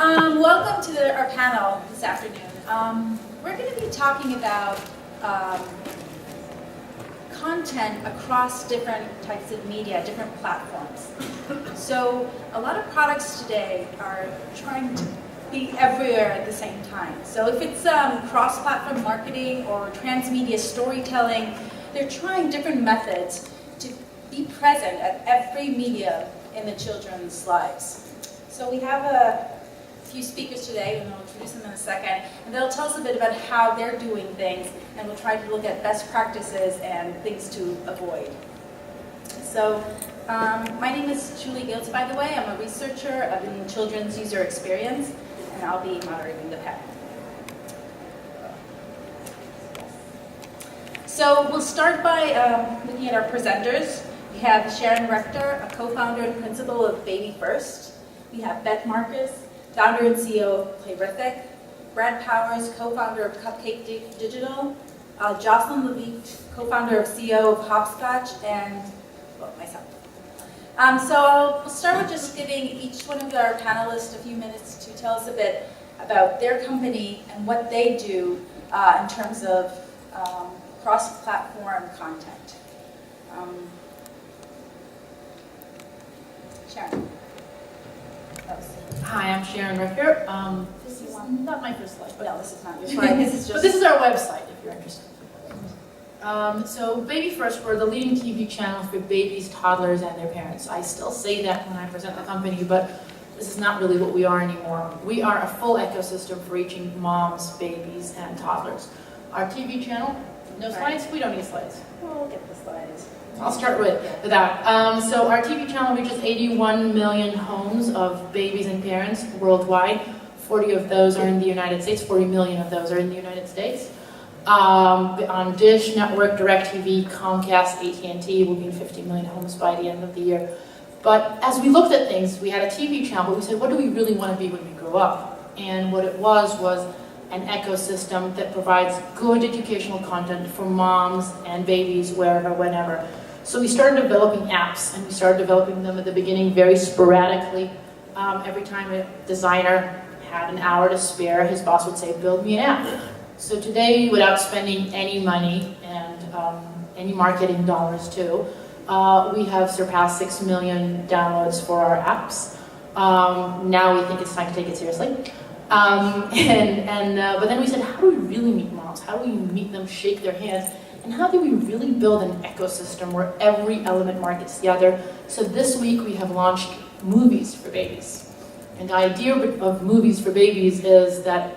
Welcome to our panel this afternoon. We're going to be talking about content across different types of media, different platforms. So a lot of products today are trying to be everywhere at the same time. So if it's cross-platform marketing or transmedia storytelling, they're trying different methods to be present at every media in the children's lives. So we have a few speakers today, and I'll introduce them in a second, and they'll tell us a bit about how they're doing things, and we'll try to look at best practices and things to avoid. So my name is Julie Giltz, by the way. I'm a researcher in children's user experience, and I'll be moderating the panel. So we'll start by looking at our presenters. We have Sharon Rechter, a co-founder and principal of BabyFirst. We have Beth Marcus, founder and CEO of Playrific. Brad Powers, co-founder of Cupcake Digital. Jocelyn, Leavitt, co-founder of CEO of Hopscotch, and myself. So we'll start with just giving each one of our panelists a few minutes to tell us a bit about their company and what they do in terms of cross-platform content. Sharon. Hi, I'm Sharon Rechter. This is not my first slide, but No, this is not your slide. This is just. But this is our website, if you're interested. So BabyFirst, we're the leading TV channel for babies, toddlers, and their parents. I still say that when I present the company, but this is not really what we are anymore. We are a full ecosystem for reaching moms, babies, and toddlers. Our TV channel, no slides? We don't need slides. We'll get the slides. I'll start with that. So our TV channel reaches 81 million homes of babies and parents worldwide. 40 of those are in the United States. 40 million of those are in the United States. On Dish Network, DirecTV, Comcast, AT&T, we'll be in 50 million homes by the end of the year. But as we looked at things, we had a TV channel, but we said, what do we really want to be when we grow up? And what it was an ecosystem that provides good educational content for moms and babies wherever, whenever. So we started developing apps, and we started developing them at the beginning very sporadically. Every time a designer had an hour to spare, his boss would say, build me an app. So today, without spending any money and any marketing dollars too, we have surpassed 6 million downloads for our apps. Now we think it's time to take it seriously. But then we said, how do we really meet moms? How do we meet them, shake their hands? And how do we really build an ecosystem where every element markets the other? So this week we have launched movies for babies. And the idea of movies for babies is that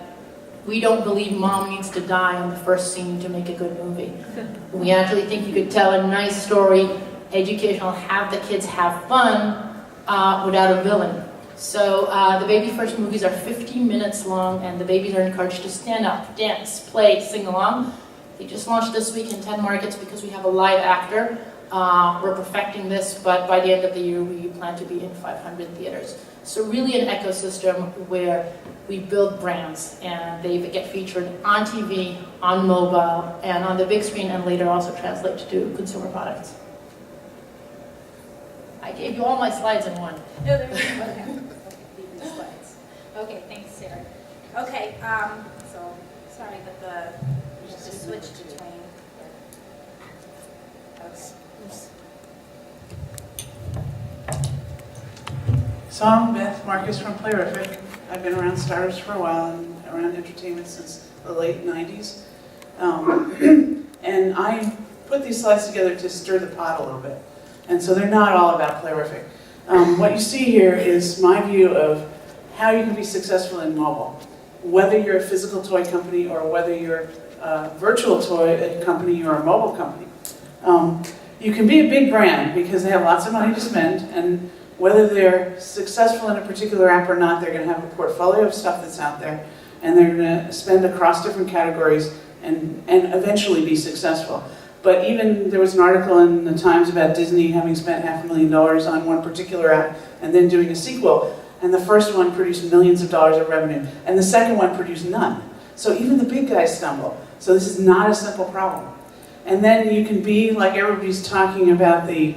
we don't believe mom needs to die on the first scene to make a good movie. We actually think you could tell a nice story, educational, have the kids have fun without a villain. So the BabyFirst movies are 15 minutes long, and the babies are encouraged to stand up, dance, play, sing along. They just launched this week in 10 markets because we have a live actor. We're perfecting this, but by the end of the year, we plan to be in 500 theaters. So really an ecosystem where we build brands, and they get featured on TV, on mobile, and on the big screen, and later also translate to consumer products. I gave you all my slides in one. No, there we go. Okay, slides. Okay, thanks, Sarah. Okay, so sorry that we have to switch between. So I'm Beth Marcus from Playrific. I've been around startups for a while and around entertainment since the late 90s. And I put these slides together to stir the pot a little bit. And so they're not all about Playrific. What you see here is my view of how you can be successful in mobile. Whether you're a physical toy company or whether you're a virtual toy company or a mobile company. You can be a big brand because they have lots of money to spend, and whether they're successful in a particular app or not, they're going to have a portfolio of stuff that's out there, and they're going to spend across different categories and eventually be successful. But even there was an article in the Times about Disney having spent $500,000 on one particular app and then doing a sequel, and the first one produced millions of dollars of revenue, and the second one produced none. So even the big guys stumble. So this is not a simple problem. And then you can be, like everybody's talking about the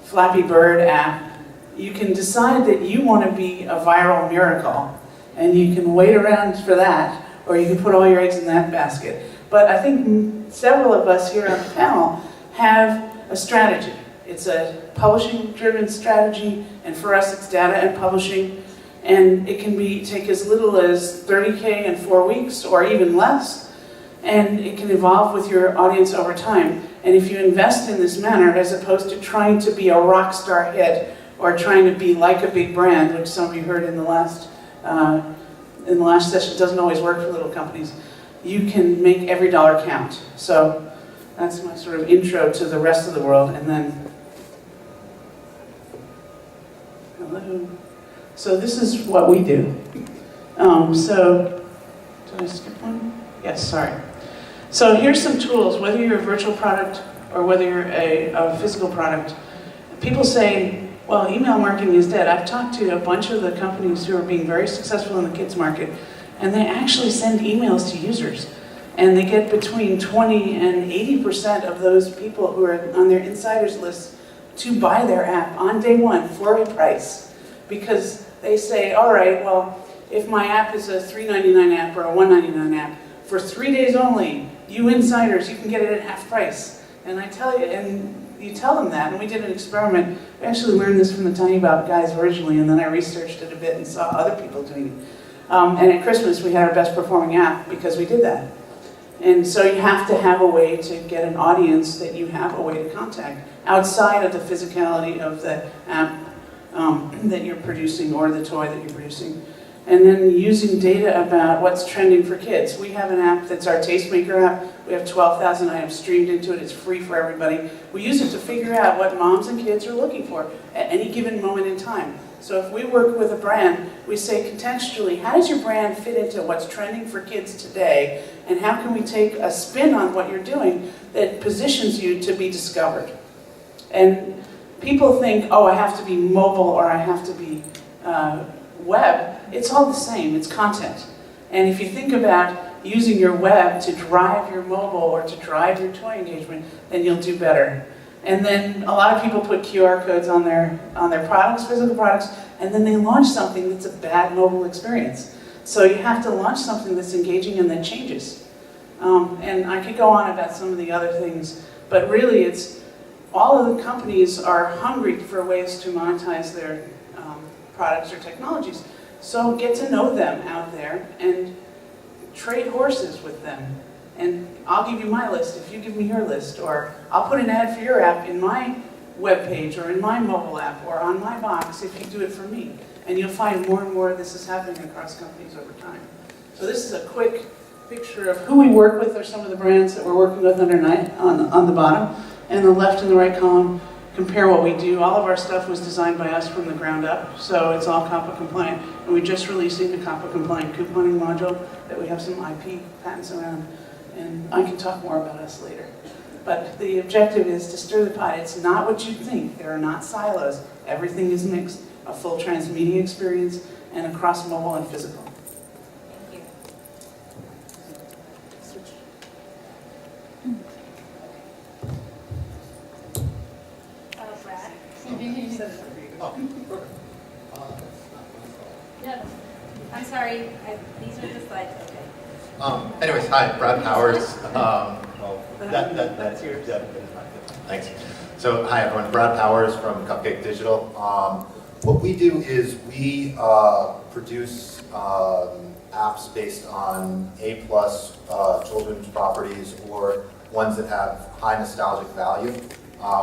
Flappy Bird app, You can decide that you want to be a viral miracle, and you can wait around for that, or you can put all your eggs in that basket. But I think several of us here on the panel have a strategy. It's a publishing-driven strategy, and for us it's data and publishing, and it can take as little as 30K in 4 weeks, or even less, and it can evolve with your audience over time. And if you invest in this manner, as opposed to trying to be a rock star hit, or trying to be like a big brand, which some of you heard in the last session, doesn't always work for little companies, you can make every dollar count. So that's my sort of intro to the rest of the world, and then, hello. So this is what we do. So, did I skip one? Yes, sorry. So here's some tools, whether you're a virtual product or whether you're a physical product. People say, well, email marketing is dead. I've talked to a bunch of the companies who are being very successful in the kids market, and they actually send emails to users. And they get between 20 and 80% of those people who are on their insiders list to buy their app on day one for a price. Because they say, all right, well, if my app is a $3.99 app or a $1.99 app, for 3 days only, you insiders, you can get it at half price. And I tell you, and you tell them that, and we did an experiment. We actually learned this from the Tiny Bob guys originally, and then I researched it a bit and saw other people doing it. And at Christmas, we had our best performing app because we did that. And so you have to have a way to get an audience that you have a way to contact outside of the physicality of the app that you're producing or the toy that you're producing. And then using data about what's trending for kids. We have an app that's our Tastemaker app. We have 12,000 items streamed into it. It's free for everybody. We use it to figure out what moms and kids are looking for at any given moment in time. So if we work with a brand, we say contextually, how does your brand fit into what's trending for kids today? And how can we take a spin on what you're doing that positions you to be discovered? And people think, oh, I have to be mobile or I have to be web. It's all the same, it's content. And if you think about using your web to drive your mobile or to drive your toy engagement, then you'll do better. And then a lot of people put QR codes on their products, physical products, and then they launch something that's a bad mobile experience. So you have to launch something that's engaging and that changes. And I could go on about some of the other things, but really it's all of the companies are hungry for ways to monetize their products or technologies. So get to know them out there and trade horses with them. And I'll give you my list if you give me your list, or I'll put an ad for your app in my web page or in my mobile app or on my box if you do it for me. And you'll find more and more of this is happening across companies over time. So this is a quick picture of who we work with, or some of the brands that we're working with underneath on the bottom. And the left and the right column compare what we do. All of our stuff was designed by us from the ground up, so it's all COPPA compliant. And we're just releasing the COPPA compliant couponing module that we have some IP patents around. And I can talk more about us later. But the objective is to stir the pot. It's not what you think. There are not silos. Everything is mixed. A full transmedia experience and across mobile and physical. Thank you. Brad? Oh, perfect. Yeah. I'm sorry. These are the slides. Okay. Anyways, hi, Brad Powers. That's yours. Yeah, thanks. So, hi everyone, Brad Powers from Cupcake Digital. What we do is we produce apps based on A+ children's properties or ones that have high nostalgic value.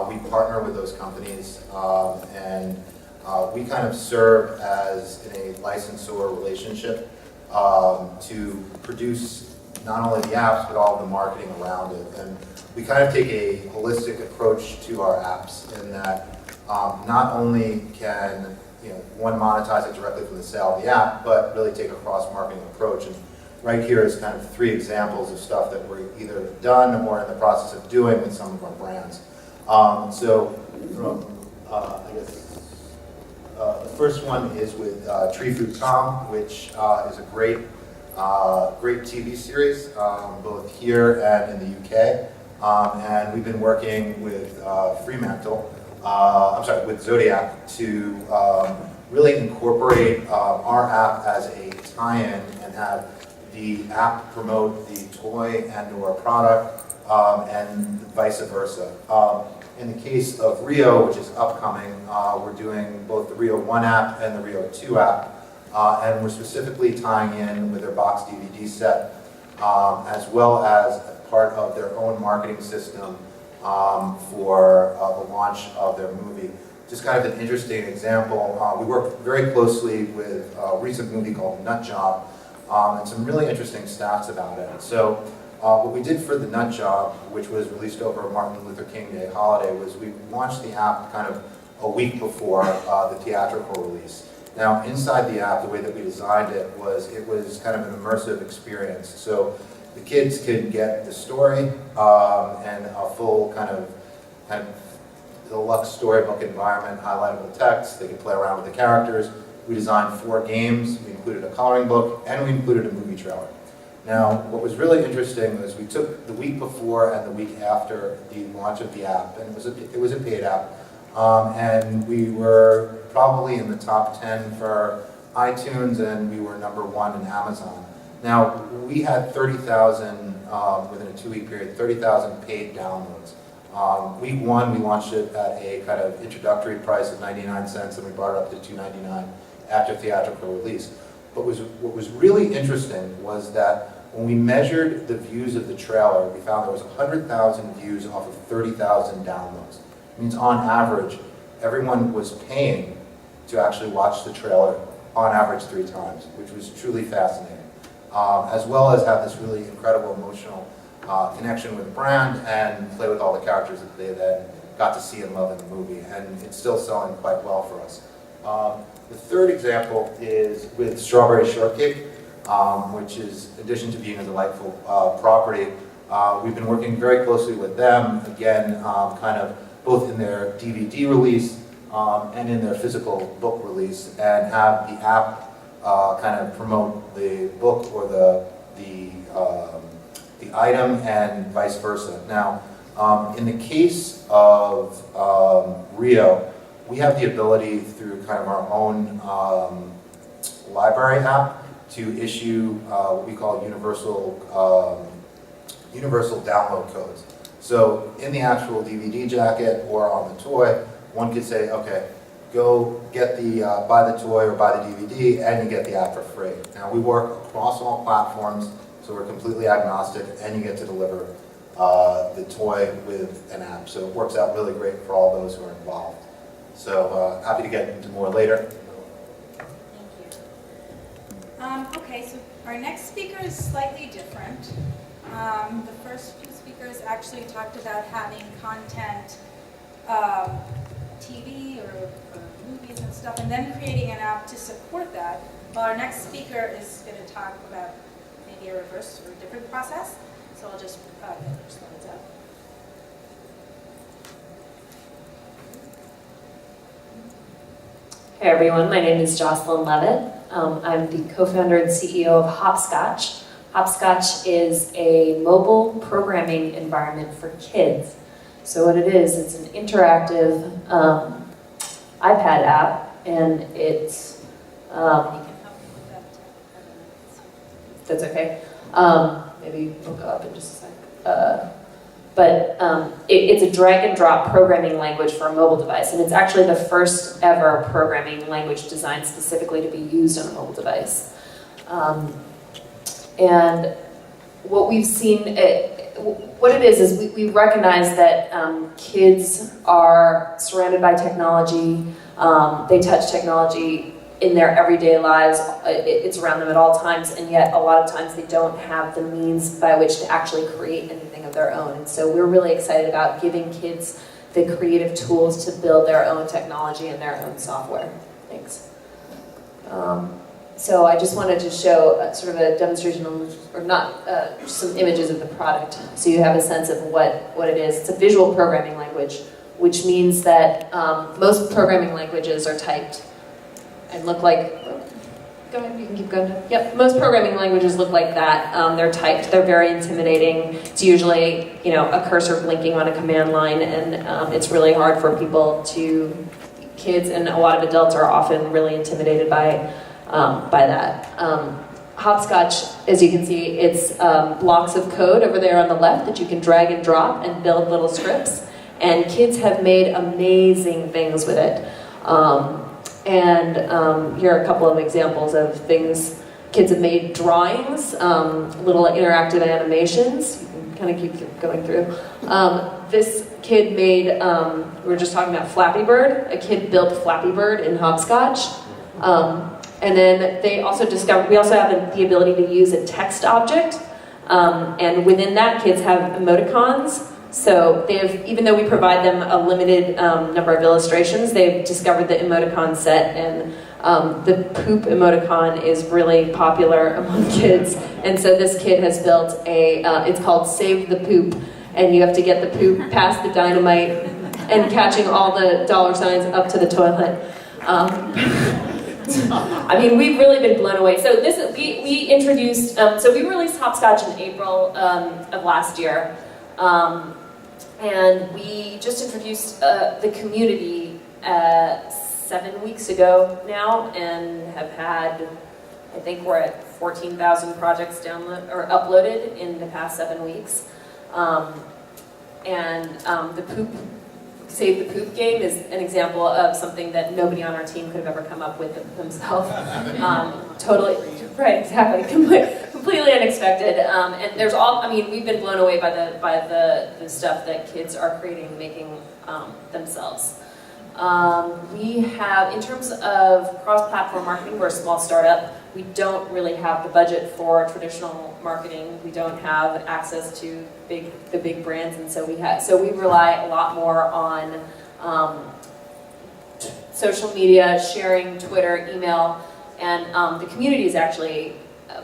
We partner with those companies and we kind of serve as in a licensor relationship to produce not only the apps but all of the marketing around it. And we kind of take a holistic approach to our apps in that not only can one monetize it directly from the sale of the app, but really take a cross-marketing approach. And right here is kind of 3 examples of stuff that we're either done or in the process of doing with some of our brands. So from, I guess, the first one is with Tree Food Tom, which is a great TV series, both here and in the UK. And we've been working with Fremantle with Zodiac to really incorporate our app as a tie-in and have the app promote the toy and/or product, and vice versa. In the case of Rio, which is upcoming, we're doing both the Rio 1 app and the Rio 2 app, and we're specifically tying in with their box DVD set, as well as part of their own marketing system for the launch of their movie. Just kind of an interesting example, we work very closely with a recent movie called Nut Job, and some really interesting stats about it. So what we did for the Nut Job, which was released over Martin Luther King Day holiday, was we launched the app kind of a week before the theatrical release. Now, inside the app, the way that we designed it was kind of an immersive experience. So the kids could get the story and a full kind of deluxe storybook environment, highlightable text. They could play around with the characters. We designed 4 games. We included a coloring book, and we included a movie trailer. Now, what was really interesting was we took the week before and the week after the launch of the app, and it was a paid app, and we were probably in the top 10 for iTunes, and we were #1 in Amazon. Now, we had 30,000, within a 2-week period, 30,000 paid downloads. Week 1, we launched it at a kind of introductory price of 99 cents, and we brought it up to $2.99 after theatrical release. But what was really interesting was that when we measured the views of the trailer, we found there was 100,000 views off of 30,000 downloads. It means on average, everyone was paying to actually watch the trailer on average 3 times, which was truly fascinating. As well as have this really incredible emotional connection with the brand and play with all the characters that they then got to see and love in the movie. And it's still selling quite well for us. The third example is with Strawberry Shortcake, which is, in addition to being a delightful property, we've been working very closely with them, again, kind of both in their DVD release and in their physical book release, and have the app kind of promote the book or the item and vice versa. Now, in the case of Rio, we have the ability through kind of our own library app to issue what we call universal download codes. So in the actual DVD jacket or on the toy, one could say, okay, go get buy the toy or buy the DVD, and you get the app for free. Now, we work across all platforms, so we're completely agnostic, and you get to deliver the toy with an app. So it works out really great for all those who are involved. So happy to get into more later. Thank you. Okay, so our next speaker is slightly different. The first few speakers actually talked about having content, TV or movies and stuff, and then creating an app to support that. Well, our next speaker is going to talk about maybe a reverse or different process. So I'll just get your slides up. Hey everyone, my name is Jocelyn Leavitt. I'm the co-founder and CEO of Hopscotch. Hopscotch is a mobile programming environment for kids. So what it is, it's an interactive iPad app, and it's... You can help me with that. That's okay. Maybe we'll go up in just a sec. It's a drag and drop programming language for a mobile device, and it's actually the first ever programming language designed specifically to be used on a mobile device. And what we've seen, what it is we recognize that kids are surrounded by technology, they touch technology in their everyday lives, it's around them at all times, and yet a lot of times they don't have the means by which to actually create anything of their own. And so we're really excited about giving kids the creative tools to build their own technology and their own software. Thanks. So I just wanted to show sort of a demonstration, or not, some images of the product, so you have a sense of what it is. It's a visual programming language, which means that most programming languages are typed and look like Go ahead, you can keep going. Yep, most programming languages look like that. They're typed, they're very intimidating. It's usually, you know, a cursor blinking on a command line, and it's really hard for kids and a lot of adults are often really intimidated by that. Hopscotch, as you can see, it's blocks of code over there on the left that you can drag and drop and build little scripts, and kids have made amazing things with it. Here are a couple of examples of things. Kids have made drawings, little interactive animations. You can kind of keep going through. This kid made, we were just talking about Flappy Bird. A kid built Flappy Bird in Hopscotch. And then we also have the ability to use a text object. And within that, kids have emoticons. So even though we provide them a limited number of illustrations, they've discovered the emoticon set, and the poop emoticon is really popular among kids. And so this kid has built it's called Save the Poop, and you have to get the poop past the dynamite and catching all the dollar signs up to the toilet. I mean, we've really been blown away. So we introduced, so we released Hopscotch in April of last year. And we just introduced the community 7 weeks ago now, and have had, I think we're at 14,000 projects uploaded in the past 7 weeks. The poop, Save the Poop game is an example of something that nobody on our team could have ever come up with themselves. Totally, right, exactly, completely unexpected. And there's we've been blown away by the stuff that kids are creating, making themselves. We have, in terms of cross-platform marketing, we're a small startup. We don't really have the budget for traditional marketing. We don't have access to the big brands, and so we rely a lot more on social media, sharing, Twitter, email, and the community has actually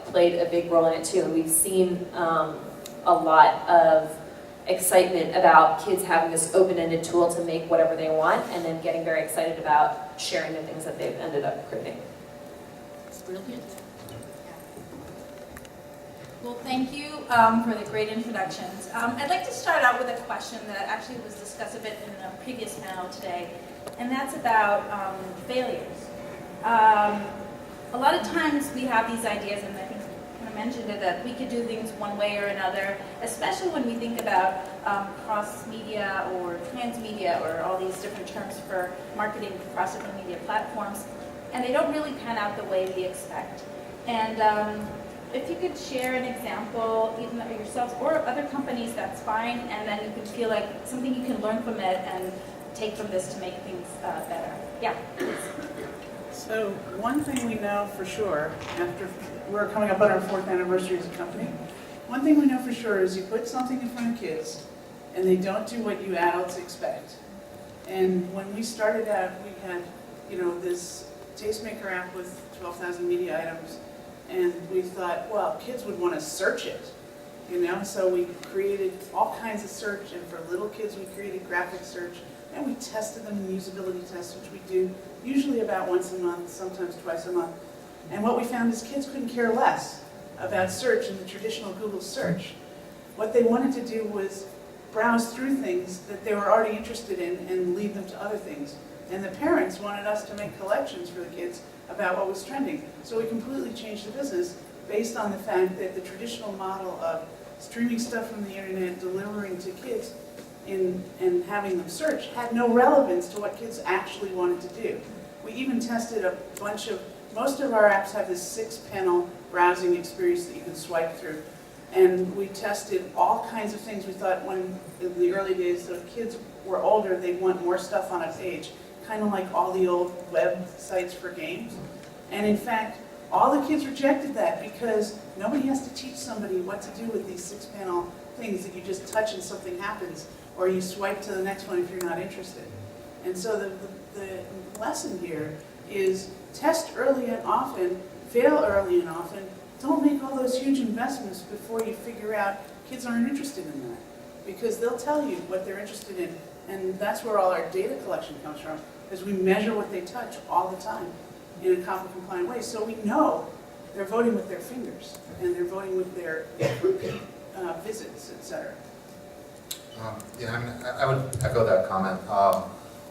played a big role in it too. And we've seen a lot of excitement about kids having this open-ended tool to make whatever they want, and then getting very excited about sharing the things that they've ended up creating. Brilliant. Well, thank you for the great introductions. I'd like to start out with a question that actually was discussed a bit in a previous panel today, and that's about failures. A lot of times we have these ideas, and I think I kind of mentioned it, that we could do things one way or another, especially when we think about cross-media or transmedia, or all these different terms for marketing across different media platforms, and they don't really pan out the way we expect. And if you could share an example, even yourselves or other companies, that's fine, and then you can feel like something you can learn from it and take from this to make things better. Yeah, please. So one thing we know for sure, after we're coming up on our 4th anniversary as a company, one thing we know for sure is you put something in front of kids and they don't do what you adults expect. And when we started out, we had, this tastemaker app with 12,000 media items, and we thought, well, kids would want to search it, so we created all kinds of search, and for little kids we created graphic search, and we tested them in usability tests, which we do usually about once a month, sometimes twice a month. And what we found is kids couldn't care less about search in the traditional Google search. What they wanted to do was browse through things that they were already interested in and lead them to other things. And the parents wanted us to make collections for the kids about what was trending. So we completely changed the business based on the fact that the traditional model of streaming stuff from the internet, delivering to kids, and having them search had no relevance to what kids actually wanted to do. We even tested a bunch of, most of our apps have this 6-panel browsing experience that you can swipe through. And we tested all kinds of things. We thought when, in the early days, the kids were older, they'd want more stuff on a page, kind of like all the old websites for games. And in fact, all the kids rejected that because nobody has to teach somebody what to do with these 6-panel things that you just touch and something happens, or you swipe to the next one if you're not interested. And so the lesson here is test early and often, fail early and often. Don't make all those huge investments before you figure out kids aren't interested in that, because they'll tell you what they're interested in. And that's where all our data collection comes from, because we measure what they touch all the time. in a COPPA compliant way. So we know they're voting with their fingers and they're voting with their visits, et cetera. Yeah, I mean, I would echo that comment.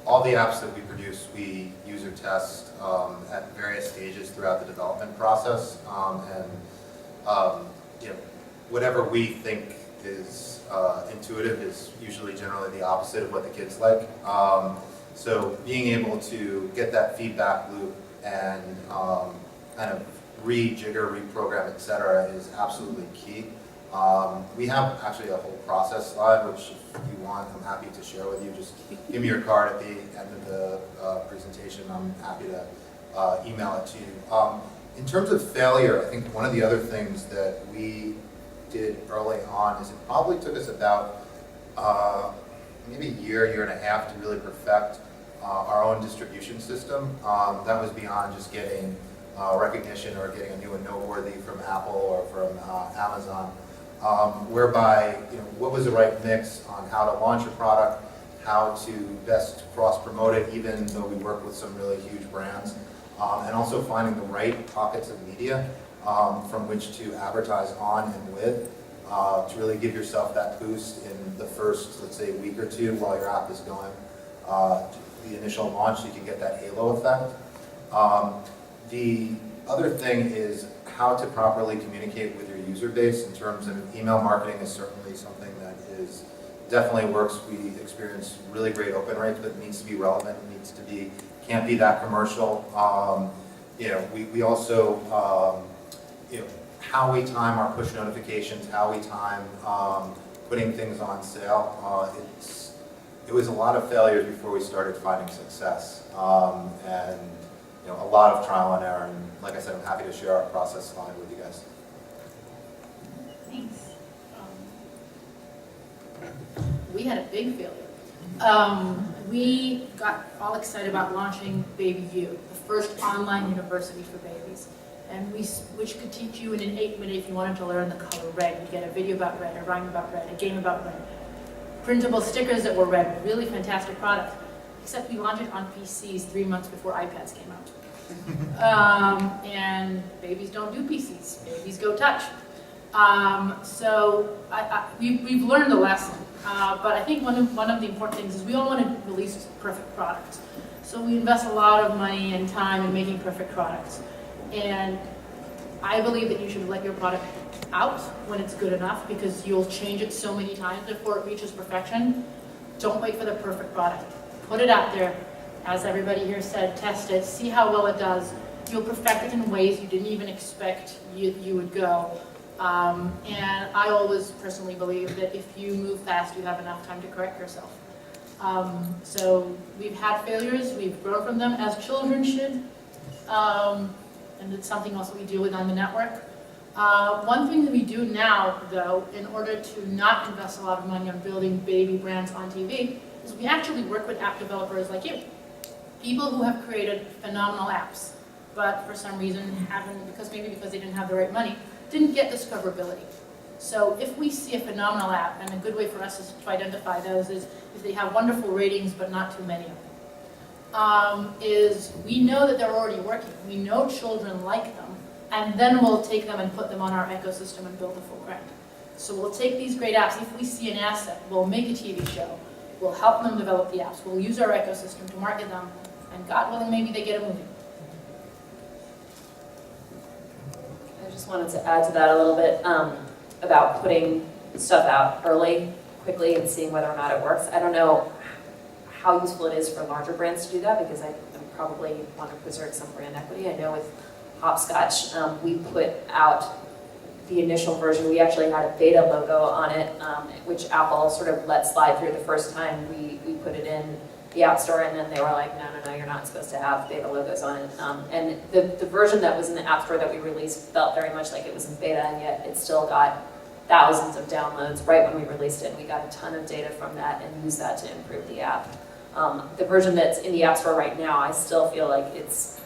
All the apps that we produce, we user test at various stages throughout the development process, you know, whatever we think is intuitive is usually generally the opposite of what the kids like. So being able to get that feedback loop and kind of rejigger, reprogram, et cetera, is absolutely key. We have actually a whole process slide, which if you want, I'm happy to share with you. Just give me your card at the end of the presentation. I'm happy to email it to you. In terms of failure, I think one of the other things that we did early on is it probably took us about maybe a year and a half to really perfect our own distribution system. That was beyond just getting recognition or getting a new and noteworthy from Apple or from Amazon. Whereby, you know, what was the right mix on how to launch a product, how to best cross-promote it, even though we work with some really huge brands, and also finding the right pockets of media from which to advertise on and with, to really give yourself that boost in the first, let's say, week or two while your app is going the initial launch, so you can get that halo effect. The other thing is how to properly communicate with your user base in terms of email marketing is certainly something that is definitely works. We experience really great open rates, but it needs to be relevant. It needs to be, can't be that commercial. You know, we also, you know, how we time our push notifications, how we time putting things on sale. It was a lot of failures before we started finding success, and you know, a lot of trial and error. And like I said, I'm happy to share our process slide with you guys. Thanks. We had a big failure. We got all excited about launching BabyView, the first online university for babies. And which could teach you in an 8-minute, if you wanted to learn the color red, you'd get a video about red, a rhyme about red, a game about red. Printable stickers that were red, really fantastic product. Except we launched it on PCs 3 months before iPads came out. And babies don't do PCs, babies go touch. So we've learned a lesson, but I think one of the important things is we all want to release perfect products. So we invest a lot of money and time in making perfect products. And I believe that you should let your product out when it's good enough, because you'll change it so many times before it reaches perfection. Don't wait for the perfect product. Put it out there. As everybody here said, test it, see how well it does. You'll perfect it in ways you didn't even expect you would go. And I always personally believe that if you move fast, you have enough time to correct yourself. So we've had failures, we've grown from them as children should. And it's something else that we deal with on the network. One thing that we do now, though, in order to not invest a lot of money on building baby brands on TV, is we actually work with app developers like you. People who have created phenomenal apps, but for some reason haven't, maybe because they didn't have the right money, didn't get discoverability. So if we see a phenomenal app, and a good way for us is to identify those is if they have wonderful ratings, but not too many of them. Is we know that they're already working. We know children like them, and then we'll take them and put them on our ecosystem and build a full brand. So we'll take these great apps. If we see an asset, we'll make a TV show. We'll help them develop the apps. We'll use our ecosystem to market them, and God willing, maybe they get a movie. I just wanted to add to that a little bit about putting stuff out early, quickly, and seeing whether or not it works. I don't know how useful it is for larger brands to do that, because I probably want to preserve some brand equity. I know with Hopscotch, we put out the initial version. We actually had a beta logo on it, which Apple sort of let slide through the first time we put it in the App Store, and then they were like, no, you're not supposed to have beta logos on it. And the version that was in the App Store that we released felt very much like it was in beta, and yet it still got thousands of downloads right when we released it, and we got a ton of data from that and used that to improve the app. The version that's in the App Store right now, I still feel like it's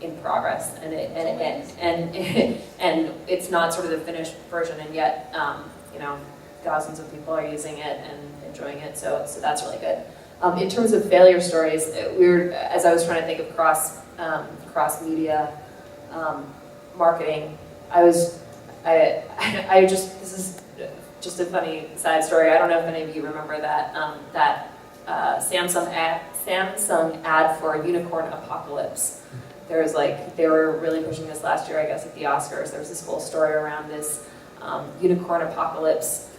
in progress, and it's not sort of the finished version, and yet thousands of people are using it and enjoying it, so that's really good. In terms of failure stories, as I was trying to think of cross-media marketing. This is just a funny side story. I don't know if any of you remember that Samsung ad for Unicorn Apocalypse. They were really pushing this last year, I guess, at the Oscars. There was this whole story around this Unicorn Apocalypse.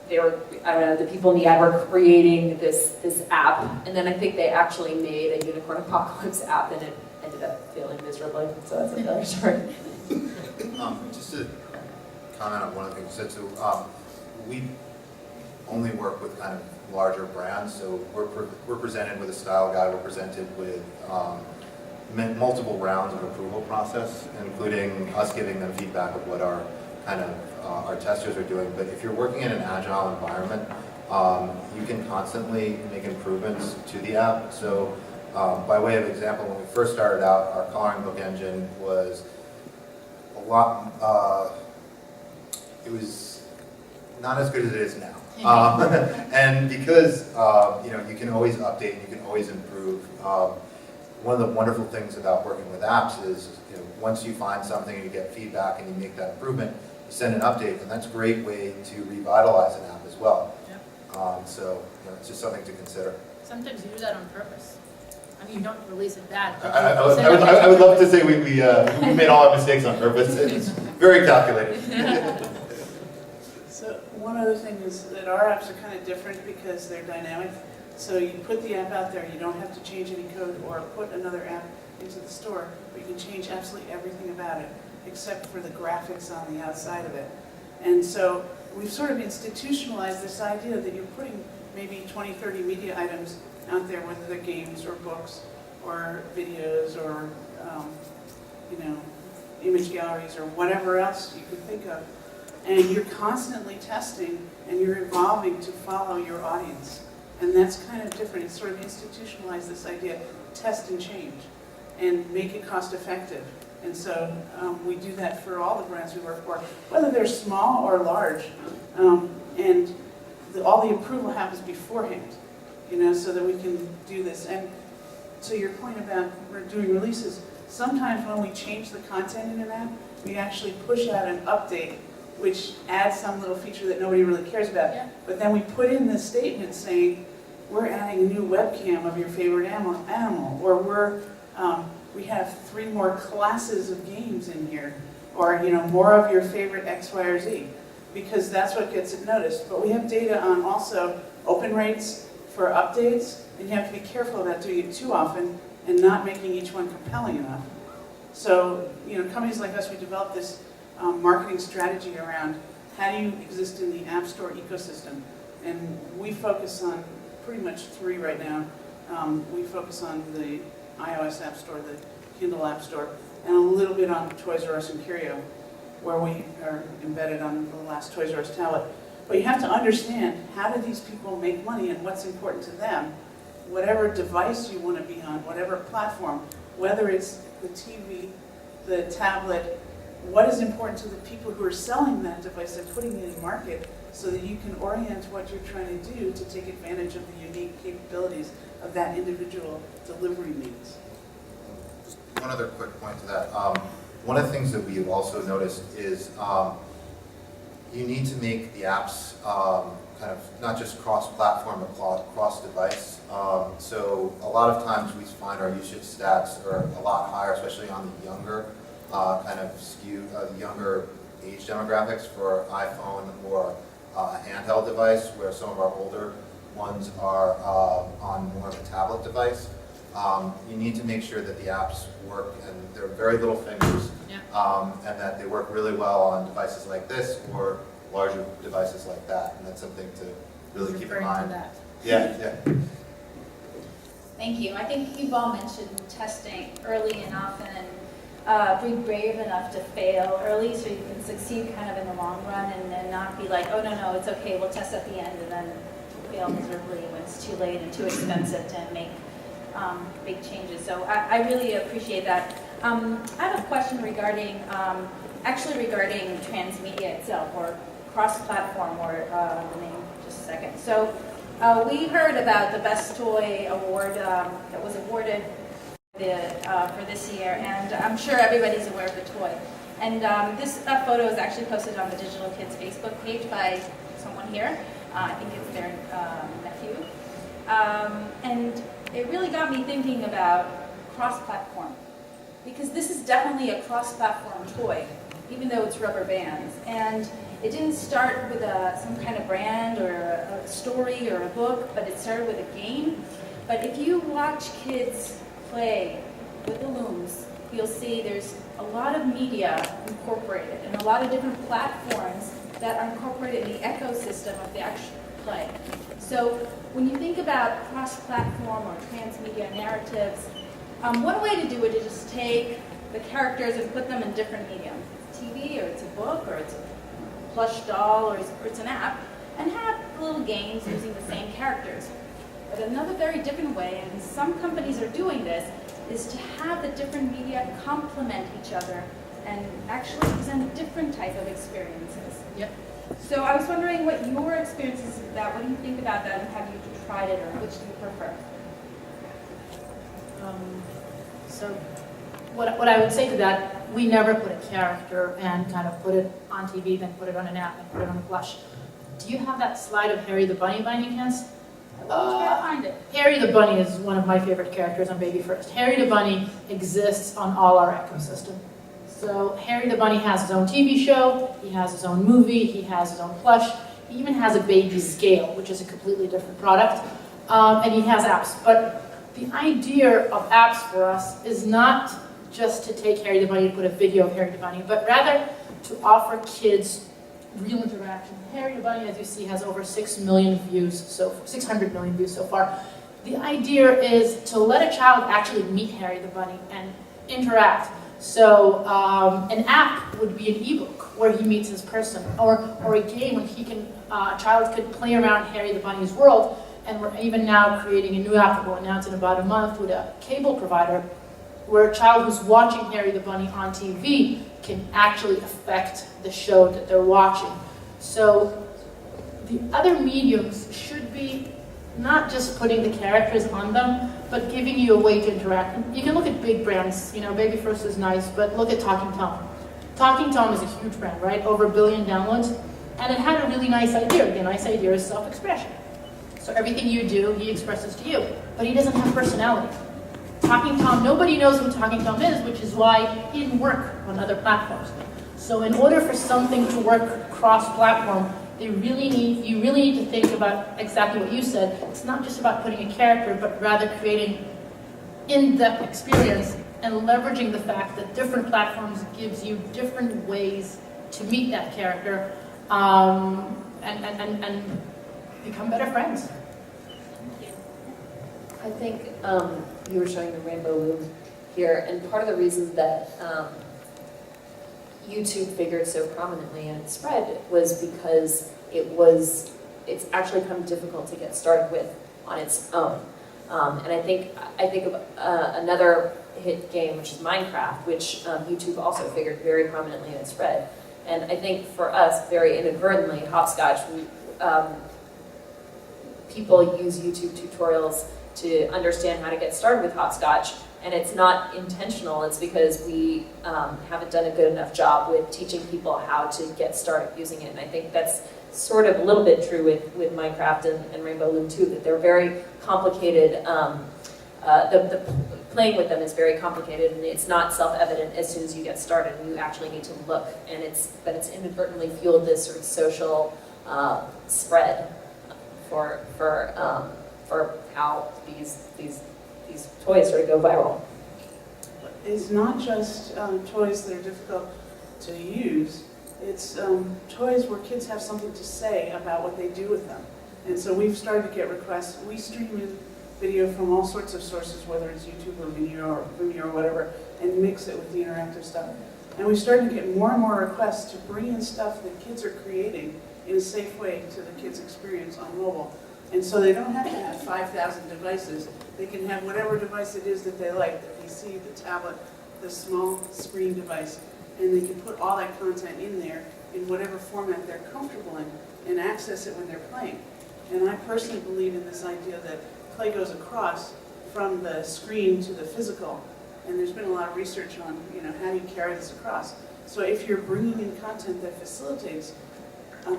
The people in the ad were creating this app, and then I think they actually made a Unicorn Apocalypse app, and it ended up failing miserably. So that's another story. Just to comment on one of the things you said, so we only work with kind of larger brands, so we're presented with a style guide, we're presented with multiple rounds of approval process, including us giving them feedback of what our kind of our testers are doing. But if you're working in an agile environment, you can constantly make improvements to the app. So by way of example, when we first started out, our coloring book engine was a lot, it was not as good as it is now. And because you can always update, you can always improve. One of the wonderful things about working with apps is once you find something and you get feedback and you make that improvement, you send an update, and that's a great way to revitalize an app as well. Yep. So it's just something to consider. Sometimes you do that on purpose. I mean, you don't release it bad. But I would love to say we made all our mistakes on purpose. It's very calculated. So one other thing is that our apps are kind of different because they're dynamic. So you put the app out there, you don't have to change any code or put another app into the store, but you can change absolutely everything about it, except for the graphics on the outside of it. And so we've sort of institutionalized this idea that you're putting maybe 20, 30 media items out there, whether they're games or books or videos or image galleries or whatever else you could think of. And you're constantly testing and you're evolving to follow your audience. And that's kind of different. It's sort of institutionalized this idea, test and change, and make it cost effective. And so we do that for all the brands we work for, whether they're small or large. And all the approval happens beforehand, so that we can do this. And to your point about we're doing releases, sometimes when we change the content in an app, we actually push out an update which adds some little feature that nobody really cares about. Yeah. But then we put in this statement saying, we're adding a new webcam of your favorite animal, or we have 3 more classes of games in here, or more of your favorite X, Y, or Z, because that's what gets it noticed. But we have data on also open rates for updates, and you have to be careful about doing it too often and not making each one compelling enough. So, companies like us, we developed this marketing strategy around how do you exist in the App Store ecosystem. And we focus on pretty much 3 right now. We focus on the iOS App Store, the Kindle App Store, and a little bit on Toys R Us and Curio, where we are embedded on the last Toys R Us tablet. But you have to understand, how do these people make money and what's important to them? Whatever device you want to be on, whatever platform, whether it's the TV, the tablet, what is important to the people who are selling that device and putting it in market so that you can orient what you're trying to do to take advantage of the unique capabilities of that individual delivery needs. Just one other quick point to that. One of the things that we've also noticed is you need to make the apps kind of not just cross-platform but cross-device. So a lot of times we find our usage stats are a lot higher, especially on the younger kind of skew, younger age demographics for iPhone or a handheld device, where some of our older ones are on more of a tablet device. You need to make sure that the apps work, and they're very little fingers, and that they work really well on devices like this or larger devices like that, and that's something to really keep in mind. Yeah. Thank you. I think you've all mentioned testing early and often, and be brave enough to fail early so you can succeed kind of in the long run, and then not be like, oh no, it's okay, we'll test at the end, and then fail miserably when it's too late and too expensive to make big changes. So I really appreciate that. I have a question regarding transmedia itself, or cross-platform, or the name, just a second. So We heard about the Best Toy Award that was awarded for this year, and I'm sure everybody's aware of the toy. And this photo is actually posted on the Digital Kids Facebook page by someone here. I think it's their nephew. And it really got me thinking about cross-platform, because this is definitely a cross-platform toy, even though it's rubber bands. And it didn't start with some kind of brand or a story or a book, but it started with a game. But if you watch kids play with the looms, you'll see there's a lot of media incorporated and a lot of different platforms that are incorporated in the ecosystem of the actual play. So when you think about cross-platform or transmedia narratives, one way to do it is just take the characters and put them in different mediums. It's TV, or it's a book, or it's a plush doll, or it's an app, and have little games using the same characters. But another very different way, and some companies are doing this, is to have the different media complement each other and actually present different type of experiences. Yep. So I was wondering what your experience is with that. What do you think about that, and have you tried it, or which do you prefer? So what I would say to that, we never put a character and kind of put it on TV, then put it on an app, and put it on a plush. Do you have that slide of Harry the Bunny by any chance? Try to find it. Harry the Bunny is one of my favorite characters on BabyFirst. Harry the Bunny exists on all our ecosystem. So Harry the Bunny has his own TV show, he has his own movie, he has his own plush, he even has a baby scale, which is a completely different product, and he has apps. But the idea of apps for us is not just to take Harry the Bunny and put a video of Harry the Bunny, but rather to offer kids real interaction. Harry the Bunny, as you see, has over 600 million views so far. The idea is to let a child actually meet Harry the Bunny and interact. So an app would be an ebook where he meets his person, or a game where a child could play around Harry the Bunny's world. And we're even now creating a new app that we'll announce in about a month with a cable provider, where a child who's watching Harry the Bunny on TV can actually affect the show that they're watching. So the other mediums should be not just putting the characters on them, but giving you a way to interact. And you can look at big brands, BabyFirst is nice, but look at Talking Tom. Talking Tom is a huge brand, right? Over 1 billion downloads. And it had a really nice idea. The nice idea is self-expression. So everything you do, he expresses to you. But he doesn't have personality. Talking Tom, nobody knows who Talking Tom is, which is why he didn't work on other platforms. So in order for something to work cross-platform, you really need to think about exactly what you said. It's not just about putting a character, but rather creating in-depth experience and leveraging the fact that different platforms gives you different ways to meet that character and become better friends. I think you were showing the rainbow loom here, and part of the reason that YouTube figured so prominently and spread was because it's actually kind of difficult to get started with on its own. And I think of another hit game, which is Minecraft, which YouTube also figured very prominently and spread. And I think for us, very inadvertently, Hopscotch, people use YouTube tutorials to understand how to get started with Hopscotch, and it's not intentional. It's because we haven't done a good enough job with teaching people how to get started using it. And I think that's sort of a little bit true with Minecraft and Rainbow Loom too, that they're very complicated. The playing with them is very complicated, and it's not self-evident as soon as you get started. You actually need to look, and it's inadvertently fueled this sort of social spread for how these toys sort of go viral. It's not just toys that are difficult to use. It's toys where kids have something to say about what they do with them. And so we've started to get requests. We stream in video from all sorts of sources, whether it's YouTube or Vimeo or whatever, and mix it with the interactive stuff. And we've started to get more and more requests to bring in stuff that kids are creating in a safe way to the kids' experience on mobile. And so they don't have to have 5,000 devices. They can have whatever device it is that they like, the PC, the tablet, the small screen device, and they can put all that content in there in whatever format they're comfortable in and access it when they're playing. And I personally believe in this idea that play goes across from the screen to the physical. And there's been a lot of research on, how do you carry this across? So if you're bringing in content that facilitates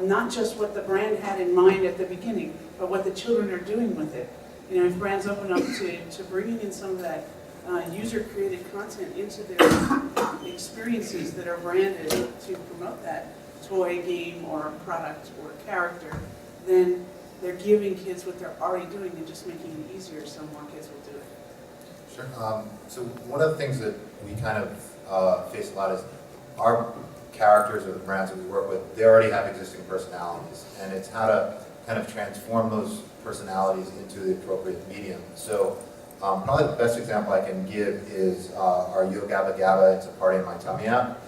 not just what the brand had in mind at the beginning, but what the children are doing with it. If brands open up to bringing in some of that user-created content into their experiences that are branded to promote that toy, game, or product, or character, then they're giving kids what they're already doing and just making it easier so more kids will do it. Sure. So one of the things that we kind of face a lot is our characters or the brands that we work with, they already have existing personalities, and it's how to kind of transform those personalities into the appropriate medium. So probably the best example I can give is our Yo Gabba Gabba, It's a Party in My Tummy app,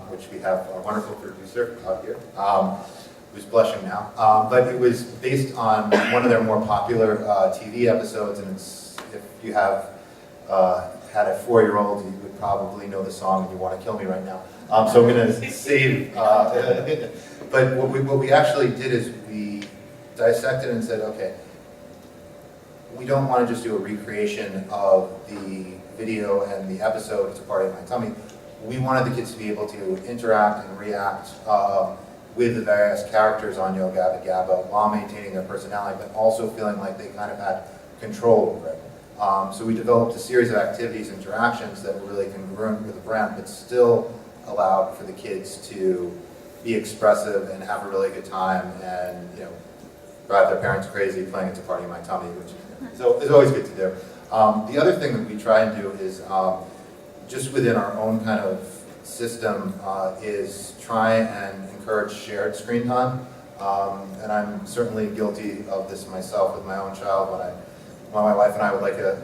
which we have a wonderful producer out here, who's blushing now. But it was based on one of their more popular TV episodes, and if you have had a 4-year-old, you would probably know the song and you want to kill me right now. So I'm going to save, but what we actually did is we dissected and said, okay, we don't want to just do a recreation of the video and the episode, It's a Party in My Tummy. We wanted the kids to be able to interact and react with the various characters on Yo Gabba Gabba while maintaining their personality, but also feeling like they kind of had control over it. So we developed a series of activities, interactions that were really congruent with the brand, but still allowed for the kids to be expressive and have a really good time and, drive their parents crazy playing It's a Party in My Tummy, which is always good to do. The other thing that we try and do is just within our own kind of system is try and encourage shared screen time. And I'm certainly guilty of this myself with my own child when my wife and I would like a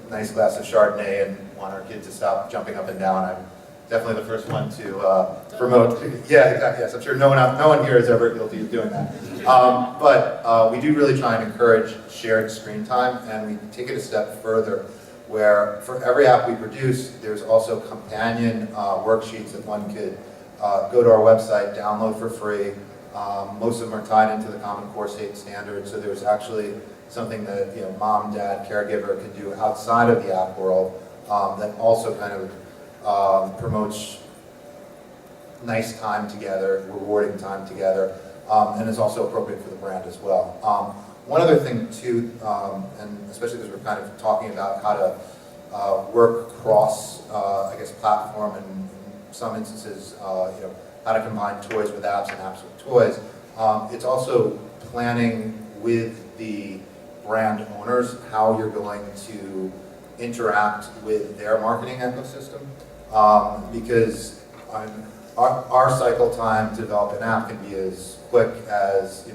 nice glass of Chardonnay and want our kids to stop jumping up and down. I'm definitely the first one to promote. Yeah, exactly. Yes, I'm sure no one here is ever guilty of doing that. But we do really try and encourage shared screen time, and we take it a step further, where for every app we produce, there's also companion worksheets that one could go to our website, download for free. Most of them are tied into the Common Core State Standard, so there's actually something that mom, dad, caregiver can do outside of the app world that also kind of promotes nice time together, rewarding time together, and is also appropriate for the brand as well. One other thing too, and especially because we're kind of talking about how to work across, I guess, platform and in some instances, how to combine toys with apps and apps with toys. It's also planning with the brand owners how you're going to interact with their marketing ecosystem, because our cycle time to develop an app can be as quick as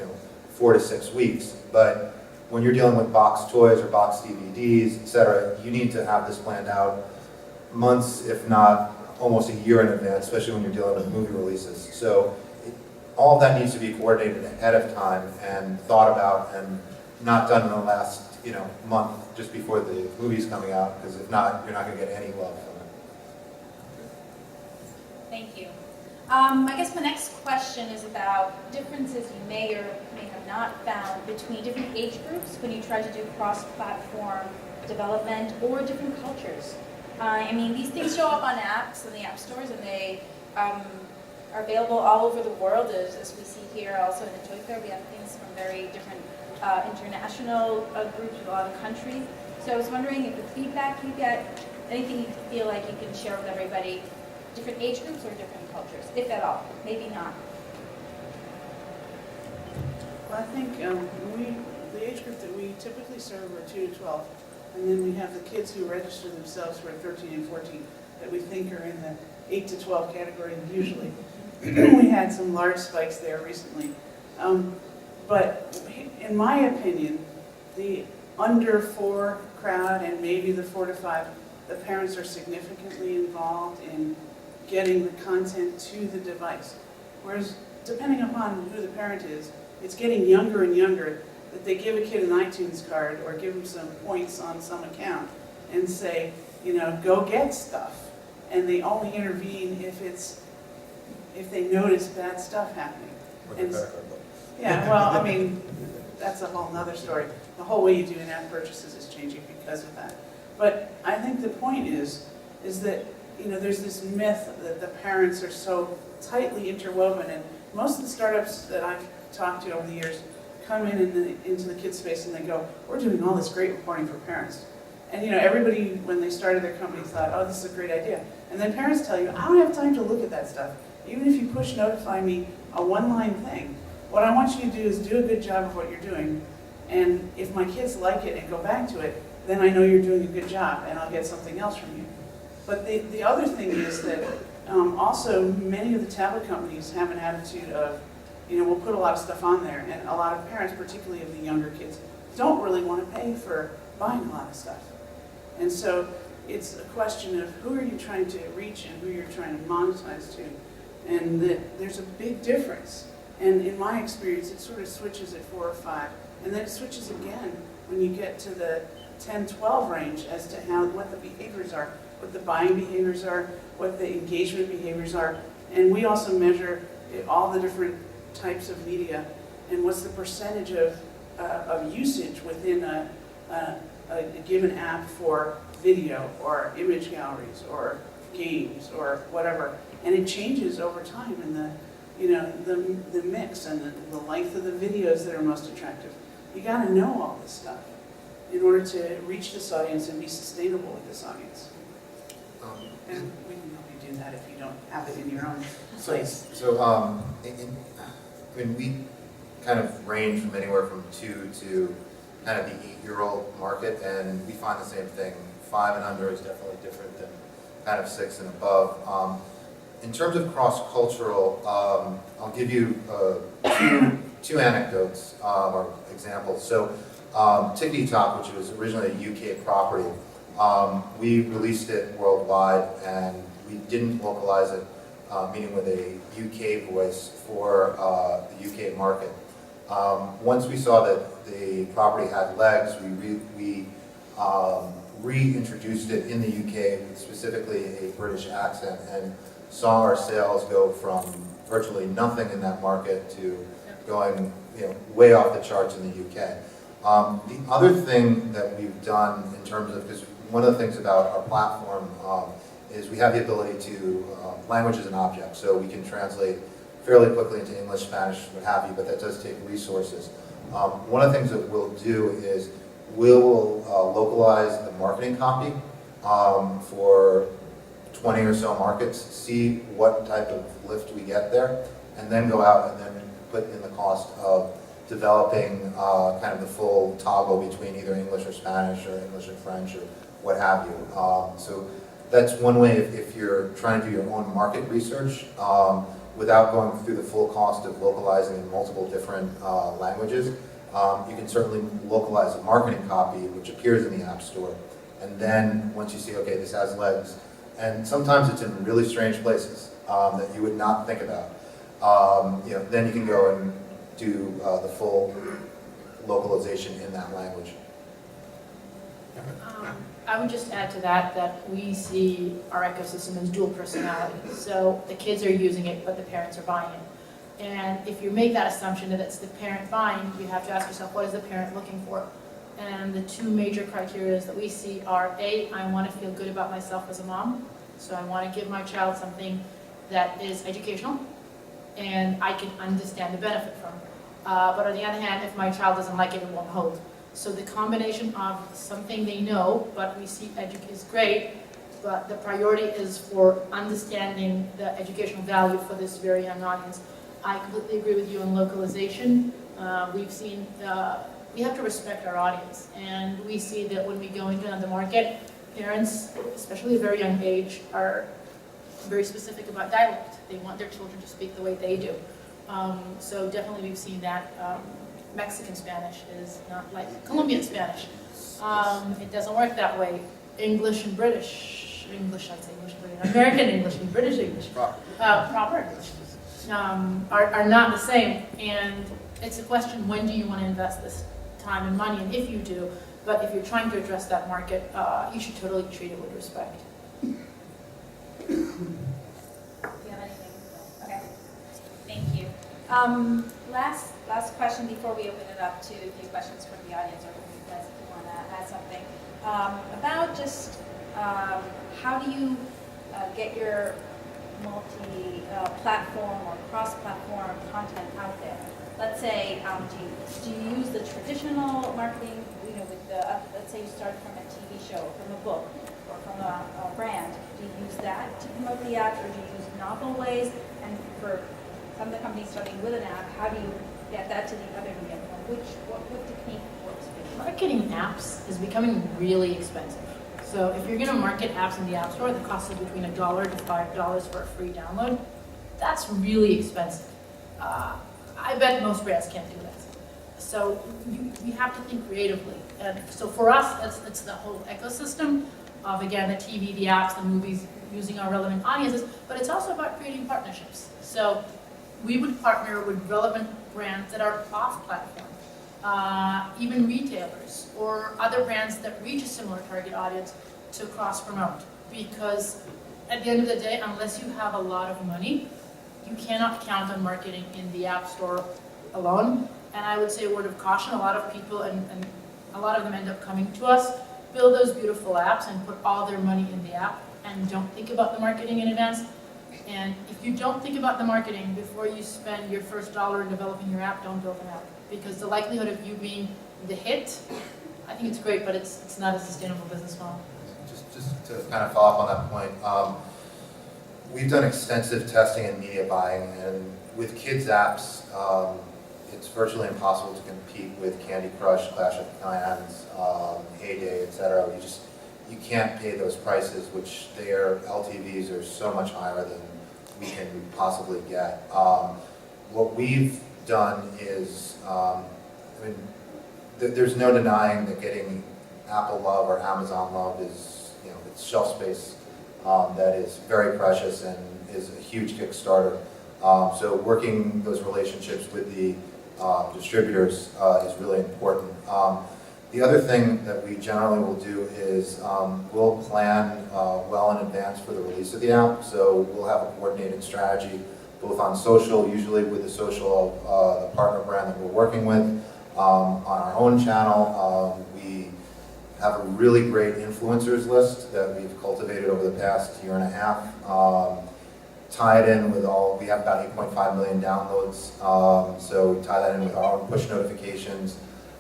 4 to 6 weeks, but when you're dealing with boxed toys or boxed DVDs, etc., you need to have this planned out months, if not almost a year in advance, especially when you're dealing with movie releases. So all of that needs to be coordinated ahead of time and thought about, and not done in the last month just before the movie's coming out, because if not, you're not going to get any love from it. Thank you. I guess my next question is about differences you may or may have not found between different age groups when you try to do cross-platform development or different cultures. I mean, these things show up on apps in the app stores, and they are available all over the world, as we see here. Also in the Toy Fair, we have things from very different international groups with a lot of countries. So I was wondering if the feedback you get, anything you feel like you can share with everybody, different age groups or different cultures, if at all, maybe not. Well, I think the age group that we typically serve are 2 to 12, and then we have the kids who register themselves who are 13 and 14 that we think are in the 8 to 12 category usually. We had some large spikes there recently. But in my opinion, the under 4 crowd and maybe the 4 to 5, the parents are significantly involved in getting the content to the device. Whereas depending upon who the parent is, it's getting younger and younger that they give a kid an iTunes card or give them some points on some account and say, go get stuff. And they only intervene if they notice bad stuff happening. With the credit card. Yeah, well, I mean, that's a whole nother story. The whole way you do in-app purchases is changing because of that. But I think the point is that, you know, there's this myth that the parents are so tightly interwoven, and most of the startups that I've talked to over the years come into the kids space and they go, we're doing all this great reporting for parents. And you know, everybody, when they started their company, thought, oh, this is a great idea. And then parents tell you, I don't have time to look at that stuff. Even if you push notify me a one-line thing, what I want you to do is do a good job of what you're doing. And if my kids like it and go back to it, then I know you're doing a good job and I'll get something else from you. But the other thing is that also many of the tablet companies have an attitude of, you know, we'll put a lot of stuff on there, and a lot of parents, particularly of the younger kids, don't really want to pay for buying a lot of stuff. And so it's a question of who are you trying to reach and who you're trying to monetize to, and that there's a big difference. And in my experience, it sort of switches at 4 or 5, and then it switches again when you get to the 10, 12 range as to what the behaviors are, what the buying behaviors are, what the engagement behaviors are. And we also measure all the different types of media and what's the percentage of usage within a given app for video or image galleries or games or whatever. And it changes over time in the mix and the length of the videos that are most attractive. You got to know all this stuff in order to reach this audience and be sustainable with this audience. And we can help you do that if you don't have it in your own place. So we kind of range from anywhere from 2 to kind of the 8-year-old market, and we find the same thing. 5 and under is definitely different than kind of 6 and above. In terms of cross-cultural, I'll give you two anecdotes or examples. So Tickety Top, which was originally a UK property, we released it worldwide, and we didn't localize it, meaning with a UK voice for the UK market. Once we saw that the property had legs, we reintroduced it in the UK with specifically a British accent, and saw our sales go from virtually nothing in that market to going way off the charts in the UK. The other thing that we've done in terms of, because one of the things about our platform is we have the ability to, language is an object, so we can translate fairly quickly into English, Spanish, what have you, but that does take resources. One of the things that we'll do is we'll localize the marketing copy for 20 or so markets, see what type of lift we get there, and then go out and then put in the cost of developing kind of the full toggle between either English or Spanish or English and French or what have you. So that's one way if you're trying to do your own market research without going through the full cost of localizing in multiple different languages. You can certainly localize a marketing copy which appears in the App Store. And then once you see, okay, this has legs, and sometimes it's in really strange places that you would not think about, then you can go and do the full localization in that language. I would just add to that we see our ecosystem as dual personality. So the kids are using it, but the parents are buying it. And if you make that assumption that it's the parent buying, you have to ask yourself, what is the parent looking for? And the two major criteria that we see are, A, I want to feel good about myself as a mom. So I want to give my child something that is educational and I can understand the benefit from. But on the other hand, if my child doesn't like it, it won't hold. So the combination of something they know, but we see is great, but the priority is for understanding the educational value for this very young audience. I completely agree with you on localization. We've seen, we have to respect our audience, and we see that when we go into another market, parents, especially at a very young age, are very specific about dialect. They want their children to speak the way they do. So definitely we've seen that. Mexican Spanish is not like Colombian Spanish. It doesn't work that way. English and British, I'd say English, British, American English and British English, proper English, are not the same. And it's a question, when do you want to invest this time and money, and if you do. But if you're trying to address that market, you should totally treat it with respect. Do you have anything? Okay, thank you. last question before we open it up to a few questions from the audience, or if you guys want to add something. About just how do you get your multi-platform or cross-platform content out there? Let's say, do you use the traditional marketing, with the, let's say you start from a TV show, from a book, or from a brand. Do you use that to promote the app, or do you use novel ways? And for some of the companies starting with an app, how do you get that to the other medium? What technique works for you? Marketing apps is becoming really expensive. So if you're going to market apps in the App Store, the cost is between $1 to $5 for a free download. That's really expensive. I bet most brands can't do that. So you have to think creatively. And so for us, it's the whole ecosystem of, again, the TV, the apps, the movies, using our relevant audiences, but it's also about creating partnerships. So we would partner with relevant brands that are off-platform, even retailers or other brands that reach a similar target audience to cross-promote. Because at the end of the day, unless you have a lot of money, you cannot count on marketing in the App Store alone. And I would say a word of caution, a lot of people, and a lot of them end up coming to us, build those beautiful apps and put all their money in the app and don't think about the marketing in advance. And if you don't think about the marketing before you spend your first dollar in developing your app, don't build an app. Because the likelihood of you being the hit, I think it's great, but it's not a sustainable business model. Just to kind of follow up on that point, we've done extensive testing and media buying, and with kids apps, it's virtually impossible to compete with Candy Crush, Clash of Clans, Heyday, etc. You can't pay those prices, which their LTVs are so much higher than we can possibly get. What we've done is, there's no denying that getting Apple love or Amazon love is, it's shelf space that is very precious and is a huge Kickstarter. So working those relationships with the distributors is really important. The other thing that we generally will do is we'll plan well in advance for the release of the app. So we'll have a coordinated strategy both on social, usually with the social of the partner brand that we're working with. On our own channel, we have a really great influencers list that we've cultivated over the past year and a half. Tie it in with we have about 8.5 million downloads, so we tie that in with our own push notifications.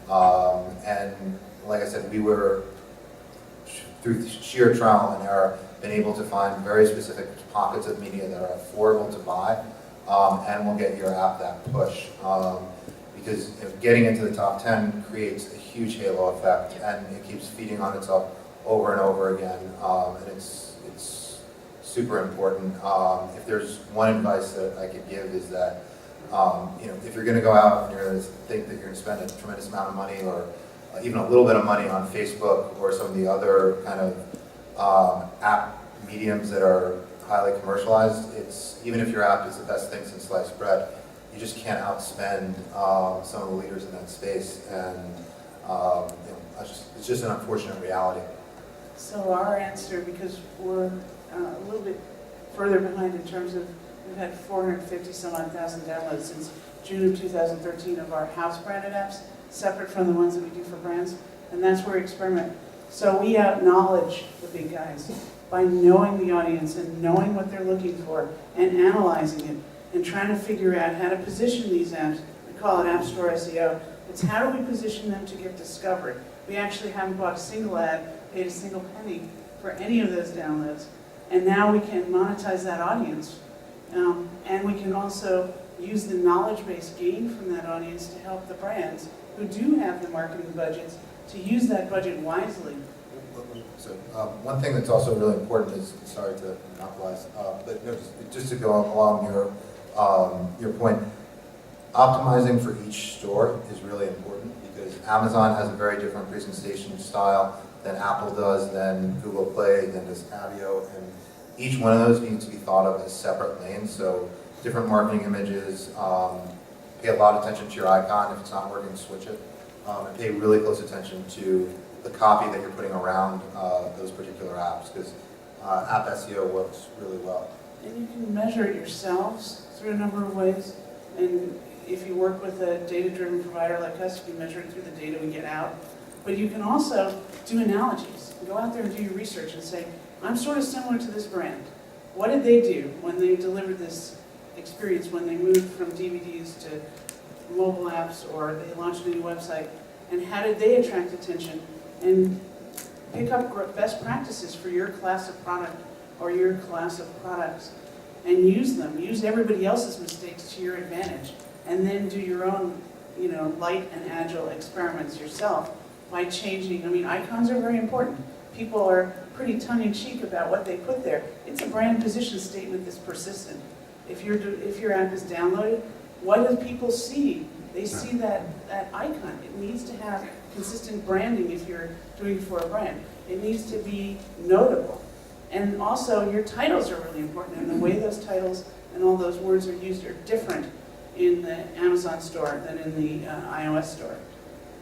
And like I said, we were, through sheer trial and error, been able to find very specific pockets of media that are affordable to buy, and will get your app that push. Because getting into the top 10 creates a huge halo effect, and it keeps feeding on itself over and over again, and it's super important. If there's one advice that I could give is that, if you're going to go out and you're going to think that you're going to spend a tremendous amount of money or even a little bit of money on Facebook or some of the other kind of app mediums that are highly commercialized, even if your app is the best thing since sliced bread, you just can't outspend some of the leaders in that space, and it's just an unfortunate reality. So our answer, because we're a little bit further behind in terms of, we've had 450 some odd thousand downloads since June of 2013 of our house branded apps, separate from the ones that we do for brands, and that's where we experiment. So we out-knowledge the big guys by knowing the audience and knowing what they're looking for and analyzing it and trying to figure out how to position these apps. We call it App Store SEO. It's how do we position them to get discovered. We actually haven't bought a single ad, paid a single penny for any of those downloads. And now we can monetize that audience. And we can also use the knowledge base gained from that audience to help the brands who do have the marketing budgets to use that budget wisely. So one thing that's also really important is, sorry to monopolize, but no, just to go along your point, optimizing for each store is really important because Amazon has a very different presentation style than Apple does, than Google Play, than does Avio, and each one of those needs to be thought of as separate lanes. So different marketing images, pay a lot of attention to your icon. If it's not working, switch it. And pay really close attention to the copy that you're putting around those particular apps, because app SEO works really well. And you can measure it yourselves through a number of ways. And if you work with a data-driven provider like us, you can measure it through the data we get out. But you can also do analogies. Go out there and do your research and say, I'm sort of similar to this brand. What did they do when they delivered this experience, when they moved from DVDs to mobile apps, or they launched a new website? And how did they attract attention? And pick up best practices for your class of product or your class of products and use them. Use everybody else's mistakes to your advantage, and then do your own, light and agile experiments yourself by changing. I mean, icons are very important. People are pretty tongue-in-cheek about what they put there. It's a brand position statement that's persistent. If your app is downloaded, what do people see? They see that icon. It needs to have consistent branding if you're doing for a brand. It needs to be notable. And also, your titles are really important, and the way those titles and all those words are used are different in the Amazon store than in the iOS store.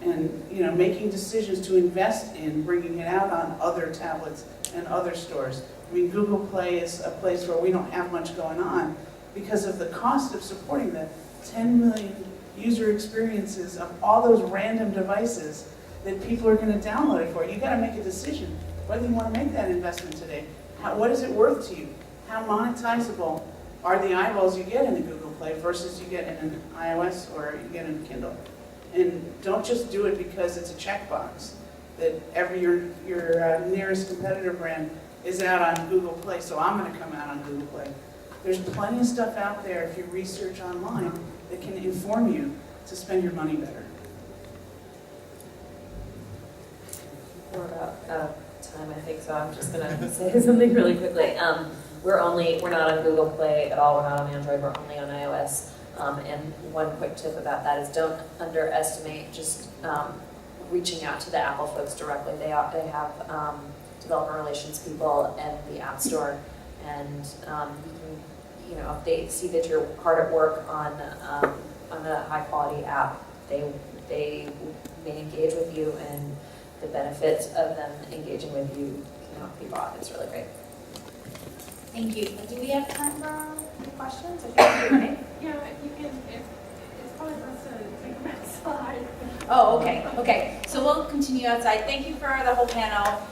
And making decisions to invest in bringing it out on other tablets and other stores. I mean, Google Play is a place where we don't have much going on because of the cost of supporting the 10 million user experiences of all those random devices that people are going to download it for. You got to make a decision whether you want to make that investment today. What is it worth to you? How monetizable are the eyeballs you get in the Google Play versus you get in an iOS or you get in Kindle? And don't just do it because it's a checkbox that your nearest competitor brand is out on Google Play, so I'm going to come out on Google Play. There's plenty of stuff out there if you research online that can inform you to spend your money better. We're about out of time, I think, so I'm just gonna say something really quickly. We're not on Google Play at all. We're not on Android. We're only on iOS. And one quick tip about that is don't underestimate just reaching out to the Apple folks directly. They have developer relations people and the App Store, and you can, if they see that you're hard at work on a high quality app, they may engage with you, and the benefits of them engaging with you cannot be bought. It's really great. Thank you. Do we have time for any questions? I think we do, right? Yeah, if you can, it's probably best to take them outside. Oh, okay. So we'll continue outside. Thank you for the whole panel.